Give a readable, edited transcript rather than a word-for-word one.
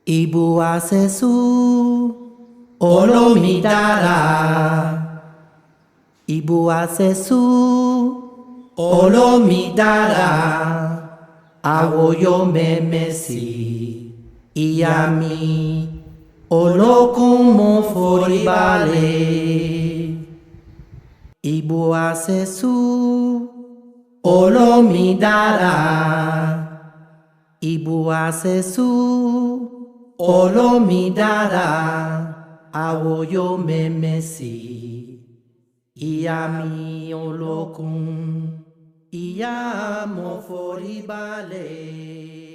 Ibu asesu olomidara. Ibu asesu olomidara. Awoyo memesi iyami olókun mo forí balẹ̀. Ibu asesu olomidara. Ibu asesu olomidara. Awoyo memesi iyami olókun. Ìyá mo forí balẹ̀.